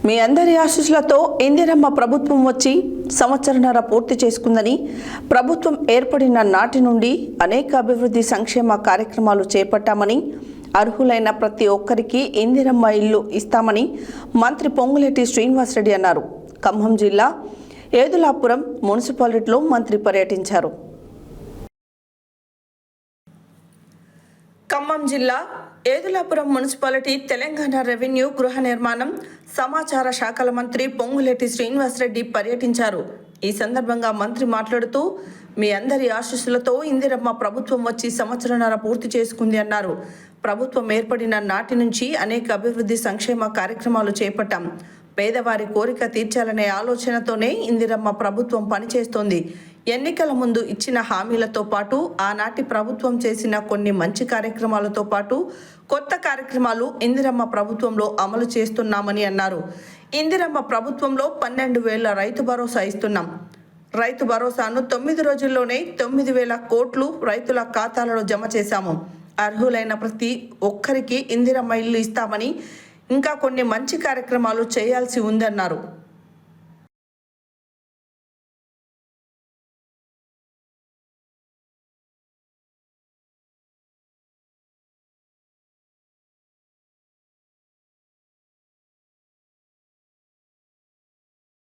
మీ అందరి ఆశీస్సులతో ఇందిరమ్మ ప్రభుత్వం వచ్చి సంవత్సరన్నర పూర్తి చేసుకుందని, ప్రభుత్వం ఏర్పడిన నాటి నుండి అనేక అభివృద్ధి సంక్షేమ కార్యక్రమాలు చేపట్టామని, అర్హులైన ప్రతి ఒక్కరికి ఇందిరమ్మ ఇల్లు ఇస్తామని మంత్రి పొంగులేటి శ్రీనివాసరెడ్డి అన్నారు. ఖమ్మం జిల్లా ఏదులాపురం మున్సిపాలిటీలో మంత్రి పర్యటించారు. ఖమ్మం జిల్లా ఏదులాపురం మున్సిపాలిటీ తెలంగాణ రెవెన్యూ, గృహ నిర్మాణం, సమాచార శాఖల మంత్రి పొంగులేటి శ్రీనివాసరెడ్డి పర్యటించారు. ఈ సందర్భంగా మంత్రి మాట్లాడుతూ, మీ అందరి ఆశీస్సులతో ఇందిరమ్మ ప్రభుత్వం వచ్చి సంవత్సరన్నర పూర్తి చేసుకుంది అన్నారు. ప్రభుత్వం ఏర్పడిన నాటి నుంచి అనేక అభివృద్ధి సంక్షేమ కార్యక్రమాలు చేపట్టాం. పేదవారి కోరిక తీర్చాలనే ఆలోచనతోనే ఇందిరమ్మ ప్రభుత్వం పనిచేస్తోంది. ఎన్నికల ముందు ఇచ్చిన హామీలతో పాటు ఆనాటి ప్రభుత్వం చేసిన కొన్ని మంచి కార్యక్రమాలతో పాటు కొత్త కార్యక్రమాలు ఇందిరమ్మ ప్రభుత్వంలో అమలు చేస్తున్నామని అన్నారు. ఇందిరమ్మ ప్రభుత్వంలో 12,000 రైతు భరోసా ఇస్తున్నాం. రైతు భరోసాను 9 రోజుల్లోనే 9,000 కోట్లు రైతుల ఖాతాలలో జమ చేశాము. అర్హులైన ప్రతి ఒక్కరికి ఇందిరమ్మ ఇల్లు ఇస్తామని, ఇంకా కొన్ని మంచి కార్యక్రమాలు చేయాల్సి ఉందన్నారు.